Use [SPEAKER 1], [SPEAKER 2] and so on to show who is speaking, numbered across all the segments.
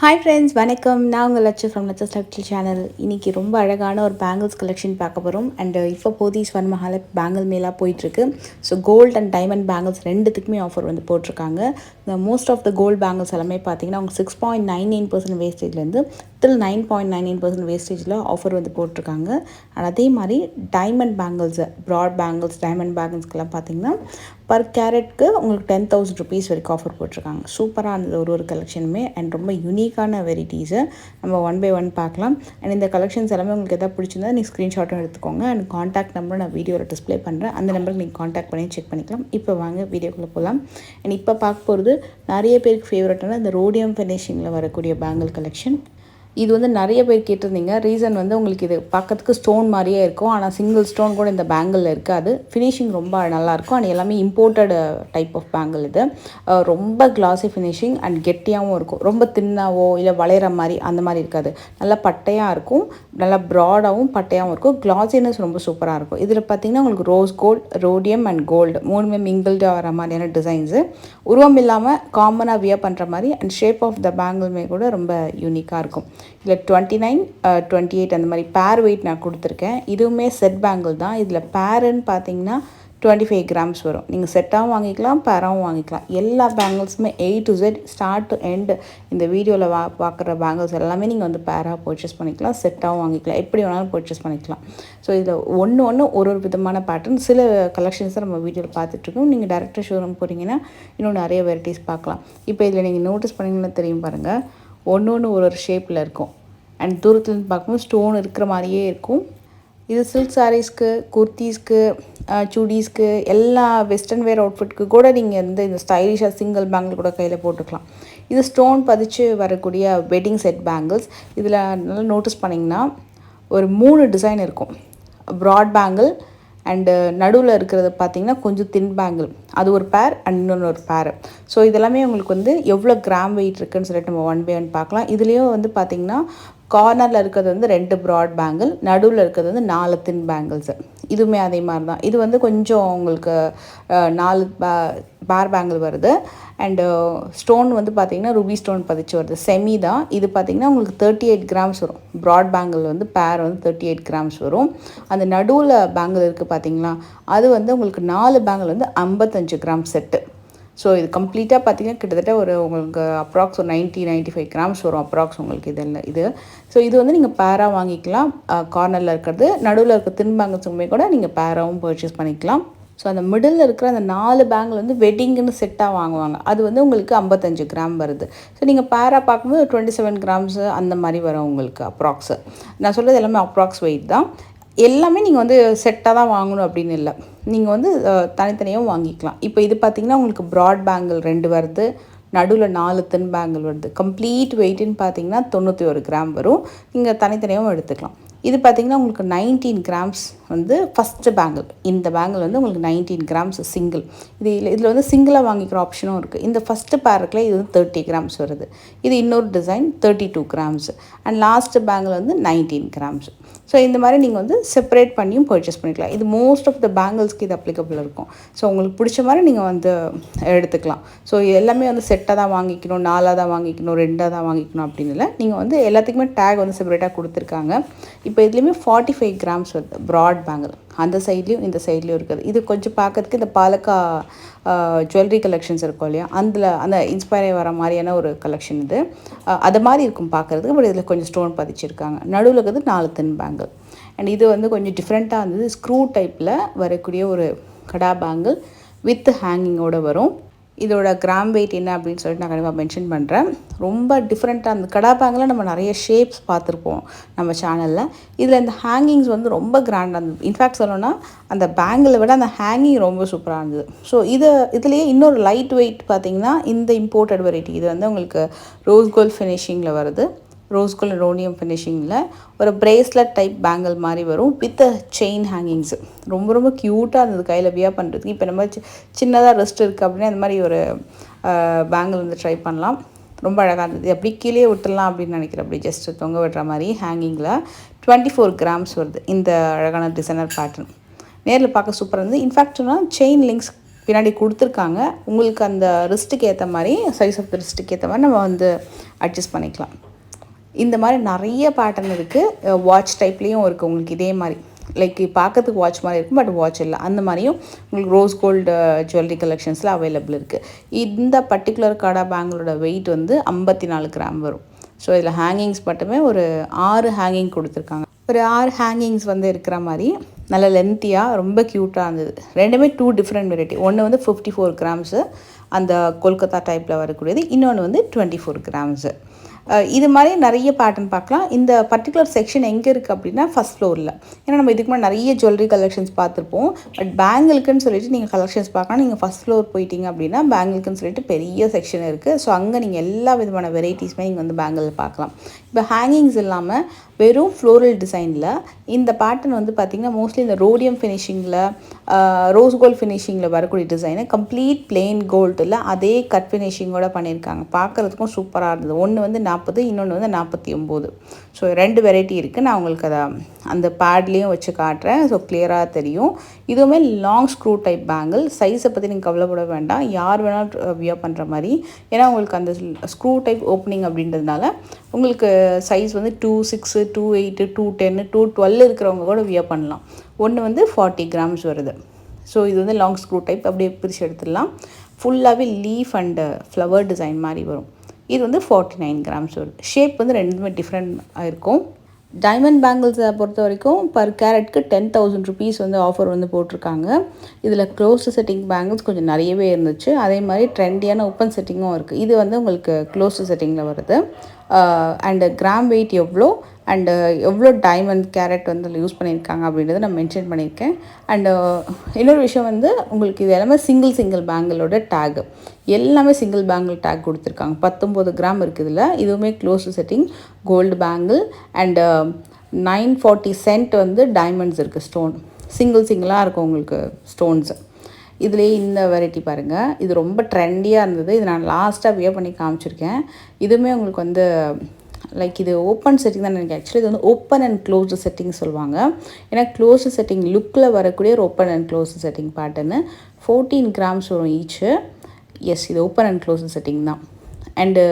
[SPEAKER 1] Hi friends, வணக்கம். நான் உங்கள் Latchu from Latchu structure channel. இன்றைக்கி ரொம்ப அழகான ஒரு பேங்கிள்ஸ் கலெக்ஷன் பார்க்க போகிறோம். அண்ட் இப்போ போதி ஸ்வர்ணமஹால பேங்கிள் மேலாக போயிட்டுருக்கு. So gold and diamond bangles ரெண்டுத்துக்குமே ஆஃபர் வந்து போட்டிருக்காங்க. Most of the gold bangles எல்லாமே பார்த்தீங்கன்னா அவங்க 6.99% வேஸ்டேஜ்லேருந்து டில் 9.99% வேஸ்டேஜில் ஆஃபர் வந்து போட்டிருக்காங்க. அண்ட் அதே மாதிரி diamond bangles, broad bangles, diamond பேங்கிள்ஸ்க்கெல்லாம் பார்த்தீங்கன்னா பர் கேரட்க்கு உங்களுக்கு 10,000 ருபீஸ் வரைக்கும் ஆஃபர் போட்டிருக்காங்க. சூப்பராக இருந்தது ஒரு கலெக்ஷனுமே. அண்ட் ரொம்ப யூனிக்கான வெரைட்டிஸை நம்ம ஒன் பை ஒன் பார்க்கலாம். அண்ட் இந்த கலெக்ஷன்ஸ் எல்லாமே உங்களுக்கு எதாவது பிடிச்சிருந்தா நீங்கள் ஸ்க்ரீன்ஷாட்டும் எடுத்துக்கோங்க. அண்ட் காண்டாக்ட் நம்பரை நான் வீடியோவில் டிஸ்பிளே பண்ணுறேன். அந்த நம்பருக்கு நீங்கள் காண்டாக்ட் பண்ணி செக் பண்ணிக்கலாம். இப்போ வாங்க வீடியோக்குள்ளே போகலாம். அண்ட் இப்போ பார்க்க போகிறது நிறைய பேருக்கு ஃபேவரட்டான இந்த ரோடியம் ஃபினிஷிங்கில் வரக்கூடிய பேங்கிள் கலெக்ஷன். இது வந்து நிறைய பேர் கேட்டிருந்தீங்க. ரீசன் வந்து உங்களுக்கு இது பார்க்கறதுக்கு ஸ்டோன் மாதிரியே இருக்கும், ஆனால் சிங்கிள் ஸ்டோன் கூட இந்த பேங்கிளில் இருக்காது. ஃபினிஷிங் ரொம்ப நல்லாயிருக்கும். அண்ட் எல்லாமே இம்போர்ட்டட் டைப் ஆஃப் பேங்கிள் இது. ரொம்ப கிளாஸி ஃபினிஷிங் அண்ட் கெட்டியாகவும் இருக்கும். ரொம்ப தின்னாவோ இல்லை வளையிற மாதிரி அந்த மாதிரி இருக்காது. நல்லா பட்டையாக இருக்கும், நல்லா ப்ராடாகவும் பட்டையாகவும் இருக்கும். கிளாஸினஸ் ரொம்ப சூப்பராக இருக்கும். இதில் பார்த்திங்கன்னா உங்களுக்கு rose gold, rhodium and gold மூணுமே மிங்கிள்டாக வர மாதிரியான டிசைன்ஸு. உருவம் இல்லாமல் காமனாக வியர் பண்ணுற மாதிரி அண்ட் ஷேப் ஆஃப் த பேங்கிளுமே கூட ரொம்ப யூனிக்காக இருக்கும். இதில் 29, 28 அந்த மாதிரி பேர் வெயிட் நான் கொடுத்துருக்கேன். இதுவுமே செட் பேங்கிள் தான். இதில் பேருன்னு பார்த்தீங்கன்னா 25 கிராம்ஸ் வரும். நீங்கள் செட்டாகவும் வாங்கிக்கலாம், பேராகவும் வாங்கிக்கலாம். எல்லா பேங்கிள்ஸுமே A to Z start to end இந்த வீடியோவில் பார்க்குற பேங்கிள்ஸ் எல்லாமே நீங்கள் வந்து பேராக பர்ச்சேஸ் பண்ணிக்கலாம், செட்டாகவும் வாங்கிக்கலாம், எப்படி வேணாலும் பர்ச்சேஸ் பண்ணிக்கலாம். ஸோ இதில் ஒன்று ஒரு விதமான பேட்டர்ன். சில கலெக்ஷன்ஸ் தான் நம்ம வீடியோவில் பார்த்துட்ருக்கோம். நீங்கள் டேரெக்டாக ஷோரூம் போகிறீங்கன்னா இன்னும் நிறைய வெரைட்டிஸ் பார்க்கலாம். இப்போ இதில் நீங்கள் நோட்டீஸ் பண்ணிங்கன்னா தெரியும் பாருங்கள், ஒன்று ஒரு ஷேப்பில் இருக்கும். அண்ட் தூரத்துலேருந்து பார்க்கும்போது ஸ்டோன் இருக்கிற மாதிரியே இருக்கும். இது சில்க் சாரீஸ்க்கு, குர்த்திஸ்க்கு, சுடிஸ்க்கு, எல்லா வெஸ்டர்ன் வேர் அவுட்ஃபிட்க்கு கூட நீங்கள் வந்து இந்த ஸ்டைலிஷாக சிங்கிள் பேங்கிள் கூட கையில் போட்டுக்கலாம். இது ஸ்டோன் பதிச்சு வரக்கூடிய வெட்டிங் செட் பேங்கிள்ஸ். இதில் நல்லா நோட்டீஸ் பண்ணிங்கன்னா ஒரு 3 டிசைன் இருக்கும். ப்ராட் பேங்கிள் அண்டு நடுவில் இருக்கிறது பார்த்திங்கன்னா கொஞ்சம் தின் பேங்கிள், அது ஒரு பேர் அண்ட் இன்னொன்று ஒரு பேர். ஸோ இதெல்லாமே உங்களுக்கு வந்து எவ்வளோ கிராம் வெயிட் இருக்குதுன்னு சொல்லிட்டு நம்ம ஒன் பை ஒன் பார்க்கலாம். இதுலேயும் வந்து பார்த்திங்கன்னா கார்னரில் இருக்கிறது வந்து 2 ப்ராட் பேங்கிள், நடுவில் இருக்கிறது வந்து 4 தின் பேங்கிள்ஸு. இதுவுமே அதே மாதிரி தான். இது வந்து கொஞ்சம் உங்களுக்கு 4 பேர் பேங்கிள் வருது. அண்டு ஸ்டோன் வந்து பார்த்திங்கன்னா ரூபி ஸ்டோன் பதிச்சு வருது. செமி தான். இது பார்த்திங்கன்னா உங்களுக்கு 38 கிராம்ஸ் வரும். ப்ராட் பேங்கிள் வந்து பேர் வந்து 38 கிராம்ஸ் வரும். அந்த நடுவில் பேங்கிள் இருக்குது பார்த்திங்களா, அது வந்து உங்களுக்கு 4 பேங்கிள் வந்து 55 கிராம் செட்டு. ஸோ இது கம்ப்ளீட்டாக பார்த்திங்கன்னா கிட்டத்தட்ட ஒரு உங்களுக்கு அப்ராக்ஸ் ஒரு 95 கிராம்ஸ் வரும் அப்ராக்ஸ் உங்களுக்கு இதெல்லாம் இது. ஸோ இது வந்து நீங்கள் பேராக வாங்கிக்கலாம். கார்னரில் இருக்கிறது, நடுவில் இருக்க தின் பேங்கிள்ஸுமே கூட நீங்கள் பேராகவும் பர்ச்சேஸ் பண்ணிக்கலாம். ஸோ அந்த மிடில் இருக்கிற அந்த 4 பேங்கிள் வந்து வெட்டிங்குன்னு செட்டாக வாங்குவாங்க. அது வந்து உங்களுக்கு 55 கிராம் வருது. ஸோ நீங்கள் பேராக பார்க்கும்போது 27 கிராம்ஸு அந்த மாதிரி வரும் உங்களுக்கு அப்ராக்ஸு. நான் சொல்கிறது எல்லாமே அப்ராக்ஸ் வெயிட் தான். எல்லாமே நீங்கள் வந்து செட்டாக தான் வாங்கணும் அப்படின்னு இல்லை. நீங்கள் வந்து தனித்தனியாகவும் வாங்கிக்கலாம். இப்போ இது பார்த்திங்கன்னா உங்களுக்கு ப்ராட் பேங்கிள் 2 வருது, நடுவில் 4 தின் பேங்கிள் வருது. கம்ப்ளீட் வெயிட்டுன்னு பார்த்தீங்கன்னா 91 கிராம் வரும். நீங்கள் தனித்தனியாகவும் எடுத்துக்கலாம். இது பார்த்திங்கன்னா உங்களுக்கு 19 கிராம்ஸ் வந்து ஃபஸ்ட்டு பேங்கிள். இந்த பேங்கிள் வந்து உங்களுக்கு 19 கிராம்ஸ் சிங்கிள். இதில் வந்து சிங்கிளாக வாங்கிக்கிற ஆப்ஷனும் இருக்குது. இந்த ஃபஸ்ட்டு பேருக்கில் இது வந்து 30 கிராம்ஸ் வருது. இது இன்னொரு design 32 grams. And last bangle வந்து 19 கிராம்ஸ். ஸோ இந்த மாதிரி நீங்கள் வந்து செப்பரேட் பண்ணியும் பர்ச்சேஸ் பண்ணிக்கலாம். இது மோஸ்ட் ஆஃப் த பேங்கிள்ஸ்க்கு இது அப்ளிகபிள் இருக்கும். ஸோ உங்களுக்கு பிடிச்ச மாதிரி நீங்கள் வந்து எடுத்துக்கலாம். ஸோ எல்லாமே வந்து செட்டாக தான் வாங்கிக்கணும், 4ஆக தான் வாங்கிக்கணும், 2ஆக தான் வாங்கிக்கணும் அப்படின்னு இல்லை. நீங்கள் வந்து எல்லாத்துக்குமே டேக் வந்து செப்பரேட்டாக கொடுத்துருக்காங்க. இப்போ இதுலேயுமே 45 கிராம்ஸ் வருது ப்ராட் பேங்கிள். அந்த சைட்லேயும் இந்த சைட்லேயும் இருக்குது. இது கொஞ்சம் பார்க்கறதுக்கு இந்த பாலக்கா ஜுவல்லரி கலெக்ஷன்ஸ் இருக்கும் இல்லையா, அந்த இன்ஸ்பயர் வர மாதிரியான ஒரு கலெக்ஷன் இது. அது மாதிரி இருக்கும் பார்க்குறதுக்கு. பட் இதில் கொஞ்சம் ஸ்டோன் பதிச்சிருக்காங்க. நடுவில் இருக்கிறது 4 தின் பேங்கிள். அண்ட் இது வந்து கொஞ்சம் டிஃப்ரெண்ட்டாக இருந்தது. ஸ்க்ரூ டைப்பில் வரக்கூடிய ஒரு கடா பேங்கிள் வித் ஹேங்கிங்கோடு வரும். இதோட கிராம் வெயிட் என்ன அப்படின்னு சொல்லிட்டு நான் கண்டிப்பாக மென்ஷன் பண்ணுறேன். ரொம்ப டிஃப்ரெண்ட்டாக அந்த கடா பேங்கில் நம்ம நிறைய ஷேப்ஸ் பார்த்துருப்போம் நம்ம சேனலில். இதில் இந்த ஹேங்கிங்ஸ் வந்து ரொம்ப கிராண்டாக இருந்தது. இன்ஃபேக்ட் சொல்லணும்னா அந்த பேங்கிளை விட அந்த ஹேங்கிங் ரொம்ப சூப்பராக இருந்தது. ஸோ இதுலேயே இன்னொரு லைட் வெயிட் பார்த்திங்கன்னா இந்த இம்போர்ட்டட் வெரைட்டி. இது வந்து உங்களுக்கு ரோஸ் கோல்ட் ஃபினிஷிங்கில் வருது. ரோஸ் கோல்ட் ரோடியம் ஃபினிஷிங்கில் ஒரு பிரேஸ்லெட் டைப் பேங்கிள் மாதிரி வரும் வித் செயின் ஹேங்கிங்ஸு. ரொம்ப க்யூட்டாக இருந்தது கையில் வியர் பண்ணுறதுக்கு. இப்போ நம்ம சின்னதாக ரெஸ்ட் இருக்குது அப்படின்னா இந்த மாதிரி ஒரு பேங்கிள் வந்து ட்ரை பண்ணலாம். ரொம்ப அழகாக இருந்தது. அப்படி கீழே விட்டுடலாம் அப்படின்னு நினைக்கிறேன். அப்படி ஜஸ்ட் தொங்க விடுற மாதிரி ஹேங்கிங்கில் 24 கிராம்ஸ் வருது. இந்த அழகான டிசைனர் பேட்டர்ன் நேரில் பார்க்க சூப்பராக இருந்தது. இன்ஃபேக்ட் சொன்னால் செயின் லிங்க்ஸ் பின்னாடி கொடுத்துருக்காங்க. உங்களுக்கு அந்த ரிஸ்ட்டுக்கு ஏற்ற மாதிரி, சைஸ் ஆஃப் த ரிஸ்ட்டுக்கு ஏற்ற மாதிரி நம்ம வந்து அட்ஜஸ்ட் பண்ணிக்கலாம். இந்த மாதிரி நிறைய பேட்டர்ன் இருக்குது. வாட்ச் டைப்லேயும் இருக்குது உங்களுக்கு இதே மாதிரி. லைக் பார்க்கறதுக்கு வாட்ச் மாதிரி இருக்கும், பட் வாட்ச் இல்லை. அந்த மாதிரியும் உங்களுக்கு ரோஸ் கோல்டு ஜுவல்லரி கலெக்ஷன்ஸில் அவைலபிள் இருக்குது. இந்த பர்டிகுலர் காடா பேங்கிளோட வெயிட் வந்து 54 கிராம் வரும். ஸோ இதில் ஹேங்கிங்ஸ் மட்டுமே ஒரு 6 ஹேங்கிங் கொடுத்துருக்காங்க. ஒரு 6 ஹேங்கிங்ஸ் வந்து இருக்கிற மாதிரி நல்ல லென்த்தியாக ரொம்ப க்யூட்டாக இருந்தது. ரெண்டுமே 2 டிஃப்ரெண்ட் வெரைட்டி. ஒன்று வந்து 54 கிராம்ஸு அந்த கொல்கத்தா டைப்பில் வரக்கூடியது, இன்னொன்று வந்து 24 கிராம்ஸு. இது மாதிரி நிறைய பேட்டர்ன் பார்க்கலாம். இந்த பர்டிகுலர் செக்ஷன் எங்கே இருக்குது அப்படின்னா ஃபஸ்ட் ஃப்ளோரில். ஏன்னா நம்ம இதுக்கு முன்னாடி நிறைய ஜுவல்லரி கலெக்ஷன்ஸ் பார்த்துருப்போம். பட் பேங்கிளுக்குன்னு சொல்லிட்டு நீங்கள் கலெக்ஷன்ஸ் பார்க்கலாம். நீங்கள் ஃபஸ்ட் ஃப்ளோர் போயிட்டீங்க அப்படின்னா பேங்கிளுக்குன்னு சொல்லிட்டு பெரிய செக்ஷன் இருக்குது. ஸோ அங்கே நீங்கள் எல்லா விதமான வெரைட்டிஸுமே நீங்கள் வந்து பேங்கிளில் பார்க்கலாம். இப்போ ஹேங்கிங்ஸ் இல்லாமல் வெறும் ஃப்ளோரல் டிசைனில் இந்த பேட்டர்ன் வந்து பார்த்திங்கன்னா மோஸ்ட்லி இந்த ரோடியம் ஃபினிஷிங்கில், ரோஸ் கோல்டு ஃபினிஷிங்கில் வரக்கூடிய டிசைனு கம்ப்ளீட் பிளெயின் கோல்டில் அதே கட் ஃபினிஷிங்கோடு பண்ணியிருக்காங்க. பார்க்குறதுக்கும் சூப்பராக இருந்தது. ஒன்று வந்து 40, இன்னொன்று வந்து 49. ஸோ 2 வெரைட்டி இருக்குது. நான் உங்களுக்கு அதை அந்த பேட்லேயும் வச்சு காட்டுறேன். ஸோ கிளியராக தெரியும். இதுவுமே லாங் ஸ்க்ரூ டைப் பேங்கிள். சைஸை பற்றி நீங்கள் கவலைப்பட வேண்டாம், யார் வேணாலும் வியர் பண்ணுற மாதிரி. ஏன்னா உங்களுக்கு அந்த ஸ்க்ரூ டைப் ஓப்பனிங் அப்படின்றதுனால உங்களுக்கு சைஸ் வந்து 2.6, 2.8, 2.10, 2.12 இருக்கிறவங்க கூட வியர் பண்ணலாம். ஒன்று வந்து 40 கிராம்ஸ் வருது. ஸோ இது வந்து லாங் ஸ்க்ரூ டைப். அப்படியே பிரித்து எடுத்துடலாம். ஃபுல்லாகவே லீஃப் அண்டு ஃப்ளவர் டிசைன் மாதிரி வரும். இது வந்து 49 கிராம்ஸ் வருது. ஷேப் வந்து ரெண்டுமே டிஃப்ரெண்ட் இருக்கும். டைமண்ட் பேங்கிள்ஸை பொறுத்த வரைக்கும் பர் கேரட்க்கு 10,000 ருபீஸ் வந்து ஆஃபர் வந்து போட்டிருக்காங்க. இதில் க்ளோஸ்டு செட்டிங் பேங்கிள்ஸ் கொஞ்சம் நிறையவே இருந்துச்சு. அதே மாதிரி ட்ரெண்டியான ஓப்பன் செட்டிங்கும் இருக்குது. இது வந்து உங்களுக்கு க்ளோஸ்டு செட்டிங்கில் வருது. அண்டு கிராம் வெயிட் எவ்வளோ அண்டு எவ்வளோ டைமண்ட் கேரட் வந்து யூஸ் பண்ணியிருக்காங்க அப்படின்றத நான் மென்ஷன் பண்ணியிருக்கேன். அண்டு இன்னொரு விஷயம் வந்து உங்களுக்கு இது எல்லாமே சிங்கிள் பேங்கிளோட டேகு, எல்லாமே சிங்கிள் பேங்கிள் டேக் கொடுத்துருக்காங்க. 19 கிராம் இருக்குது இதில். இதுவுமே closed setting gold bangle and 940 cent வந்து டைமண்ட்ஸ் இருக்குது. ஸ்டோன் சிங்கிளாக இருக்கும் உங்களுக்கு ஸ்டோன்ஸு. இதுலேயே இந்த வெரைட்டி பாருங்கள், இது ரொம்ப ட்ரெண்டியாக இருந்தது. இது நான் லாஸ்ட்டாக வியர் பண்ணி காமிச்சிருக்கேன். இதுவுமே உங்களுக்கு வந்து லைக் இது ஓப்பன் செட்டிங் தான் எனக்கு. ஆக்சுவலி இது வந்து ஓப்பன் அண்ட் க்ளோஸ்டு செட்டிங் சொல்லுவாங்க. ஏன்னா க்ளோஸ்டு செட்டிங் லுக்கில் வரக்கூடிய ஒரு open and closed setting pattern 14 grams வரும் ஈச்சு. எஸ், இது ஓப்பன் அண்ட் க்ளோஸ்டு செட்டிங் தான். அண்டு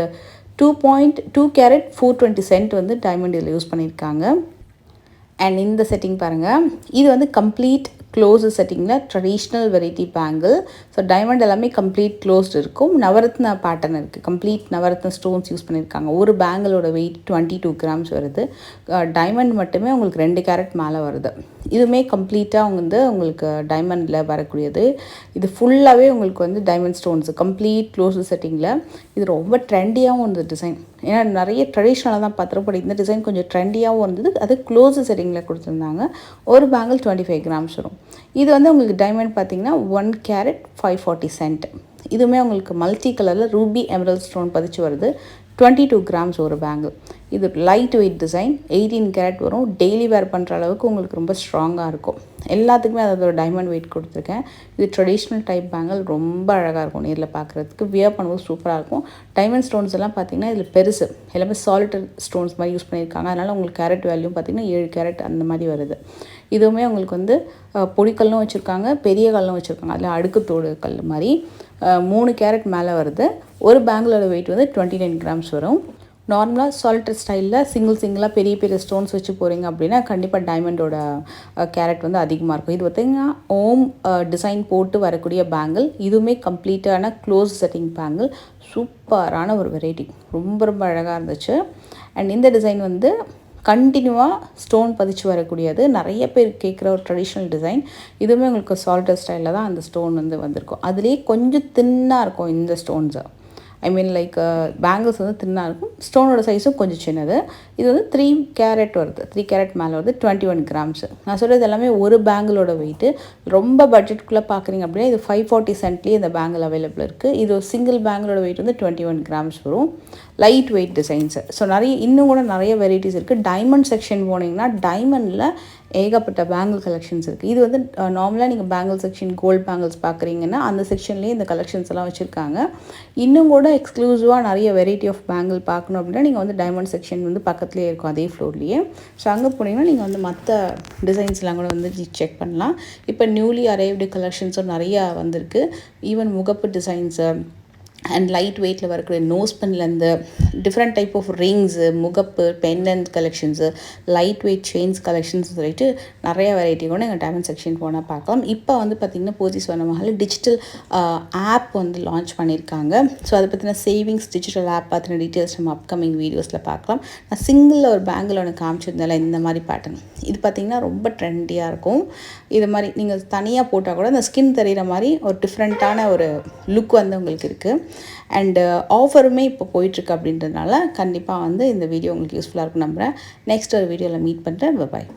[SPEAKER 1] 2.2 கேரட் 420 சென்ட் வந்து டைமண்ட் இதில் யூஸ் பண்ணியிருக்காங்க. அண்ட் இந்த செட்டிங் பாருங்கள், இது வந்து கம்ப்ளீட் க்ளோஸ்டு செட்டிங்கில் traditional variety bangle. So diamond எல்லாமே கம்ப்ளீட் க்ளோஸ்டு இருக்கும். நவரத்ன பேட்டர்ன் இருக்குது. கம்ப்ளீட் நவரத்ன ஸ்டோன்ஸ் யூஸ் பண்ணியிருக்காங்க. ஒரு பேங்கிளோட வெயிட் 22 கிராம்ஸ் வருது. டைமண்ட் மட்டுமே உங்களுக்கு 2 கேரட் மேலே வருது. இதுவுமே கம்ப்ளீட்டாக வந்து உங்களுக்கு டைமண்டில் வரக்கூடியது. இது ஃபுல்லாகவே உங்களுக்கு வந்து டைமண்ட் ஸ்டோன்ஸு கம்ப்ளீட் க்ளோஸ்டு செட்டிங்கில். இது ரொம்ப ட்ரெண்டியாகவும் இருந்தது டிசைன். ஏன்னா நிறைய ட்ரெடிஷ்னலாக தான் பார்த்துருப்போம். இந்த டிசைன் கொஞ்சம் ட்ரெண்டியாகவும் இருந்தது. அது க்ளோஸ்டு செட்டிங்கில் கொடுத்துருந்தாங்க. ஒரு பேங்கிள் 25 கிராம்ஸ் வரும். இது வந்து உங்களுக்கு டைமண்ட் பார்த்திங்கன்னா 1 கேரட் 540 சென்ட். இதுவுமே உங்களுக்கு மல்டி கலரில் ரூபி எமரல்ட் ஸ்டோன் பதிச்சு வருது. 22 கிராம்ஸ் ஒரு பேங்கிள். இது லைட் வெயிட் டிசைன், 18 கேரட் வரும். டெய்லி வேர் பண்ணுற அளவுக்கு உங்களுக்கு ரொம்ப ஸ்ட்ராங்காக இருக்கும். எல்லாத்துக்குமே அதோட டைமண்ட் வெயிட் கொடுத்துருக்கேன். இது ட்ரெடிஷ்னல் டைப் பேங்கிள். ரொம்ப அழகாக இருக்கும் நேரில் பார்க்குறதுக்கு. வியர் பண்ணும்போது சூப்பராக இருக்கும். டைமண்ட் ஸ்டோன்ஸ் எல்லாம் பார்த்திங்கன்னா இதில் பெருசு எல்லாமே சாலிட்டட் ஸ்டோன்ஸ் மாதிரி யூஸ் பண்ணியிருக்காங்க. அதனால் உங்களுக்கு கேரட் வேல்யூ பார்த்திங்கன்னா 7 கேரட் அந்த மாதிரி வருது. இதுவுமே உங்களுக்கு வந்து பொடிக்கல்லும் வச்சுருக்காங்க, பெரிய கல்லும் வச்சுருக்காங்க. அதில் அடுக்குத்தோடு கல் மாதிரி 3 கேரட் மேலே வருது. ஒரு பேங்கிளோட வெயிட் வந்து 29 கிராம்ஸ் வரும். நார்மலாக சால்டர் ஸ்டைலில் சிங்கிளாக பெரிய பெரிய ஸ்டோன்ஸ் வச்சு போகிறீங்க அப்படின்னா கண்டிப்பாக டைமண்டோட கேரட் வந்து அதிகமாக இருக்கும். இது பார்த்திங்கன்னா ஓம் டிசைன் போட்டு வரக்கூடிய பேங்கிள். இதுவுமே கம்ப்ளீட்டான க்ளோஸ் செட்டிங் பேங்கிள். சூப்பரான ஒரு வெரைட்டி. ரொம்ப அழகாக இருந்துச்சு. அண்ட் இந்த டிசைன் வந்து கண்டினியூவாக ஸ்டோன் பதிச்சு வரக்கூடியது. நிறைய பேர் கேட்குற ஒரு ட்ரெடிஷ்னல் டிசைன். இதுவுமே உங்களுக்கு சால்டர் ஸ்டைலில் தான் அந்த ஸ்டோன் வந்து வந்திருக்கும். அதுலேயே கொஞ்சம் தின்னாக இருக்கும் இந்த ஸ்டோன்ஸை. ஐ மீன் லைக் பேங்கிள்ஸ் வந்து தின்னாக இருக்கும். ஸ்டோனோட சைஸும் கொஞ்சம் சின்னது. இது வந்து 3 கேரட் வருது. 3 கேரட் மேலே வருது. 21 கிராம்ஸு. நான் சொல்கிறது எல்லாமே ஒரு பேங்கிளோட வெயிட்டு. ரொம்ப பட்ஜெட்டுக்குள்ளே பார்க்குறீங்க அப்படின்னா இது 540 சென்ட்லேயே இந்த பேங்கிள் அவைலபிள் இருக்குது. இது ஒரு சிங்கிள் பேங்கிளோட வெயிட் வந்து 21 கிராம்ஸ் வரும். Light weight designs. ஸோ இன்னும் கூட நிறைய வெரைட்டிஸ் இருக்குது. டைமண்ட் செக்ஷன் போனீங்கன்னா டைமண்டில் ஏகப்பட்ட பேங்கிள் கலெக்ஷன்ஸ் இருக்குது. இது வந்து நார்மலாக நீங்கள் பேங்கிள் செக்ஷன் கோல்ட் பேங்கிள்ஸ் பார்க்குறீங்கன்னா அந்த செக்ஷன்லேயே இந்த கலெக்ஷன்ஸ் எல்லாம் வச்சுருக்காங்க. இன்னும் கூட எக்ஸ்க்ளூசிவாக நிறைய வெரைட்டி ஆஃப் பேங்கிள் பார்க்கணும் அப்படின்னா நீங்கள் வந்து டைமண்ட் செக்ஷன் வந்து பக்கத்துலேயே இருக்கும், அதே ஃப்ளோர்லேயே. ஸோ அங்கே போனீங்கன்னா நீங்கள் வந்து மற்ற டிசைன்ஸ்லாம் கூட வந்து செக் பண்ணலாம். இப்போ நியூலி அரைவ்டு கலெக்ஷன்ஸும் நிறையா வந்திருக்கு. ஈவன் முகப்பு டிசைன்ஸு அண்ட் லைட் வெயிட்டில் வரக்கூடிய நோஸ் பென்லேருந்து டிஃப்ரெண்ட் டைப் ஆஃப் ரிங்ஸு, முகப்பு, pendant collections, light weight chains collections சொல்லிட்டு நிறைய வெரைட்டி கூட எங்கள் டைமண்ட் செக்ஷன் போனால் பார்க்கலாம். இப்போ வந்து பார்த்திங்கன்னா போத்தீஸ் வண்ணமஹால் டிஜிட்டல் ஆப் வந்து லான்ச் பண்ணியிருக்காங்க. ஸோ அதை பற்றின சேவிங்ஸ் டிஜிட்டல் ஆப் பற்றின டீட்டெயில்ஸ் நம்ம அப்கமிங் வீடியோஸில் பார்க்கலாம். நான் சிங்கிளில் ஒரு பேங்கில் ஒன்று காமிச்சிருந்தால இந்த மாதிரி பேட்டர்ன், இது பார்த்திங்கன்னா ரொம்ப ட்ரெண்டியாக இருக்கும். இது மாதிரி நீங்கள் தனியாக போட்டால் கூட அந்த ஸ்கின் தெரிகிற மாதிரி ஒரு டிஃப்ரெண்ட்டான ஒரு லுக் வந்து உங்களுக்கு இருக்குது. அண்டு ஆஃபருமே இப்போ போயிட்டுருக்கு அப்படின்றதுனால கண்டிப்பாக வந்து இந்த வீடியோ உங்களுக்கு யூஸ்ஃபுல்லாக இருக்கும் நம்புகிறேன். நெக்ஸ்ட் ஒரு வீடியோவில் மீட் பண்ணுறேன். பாய்.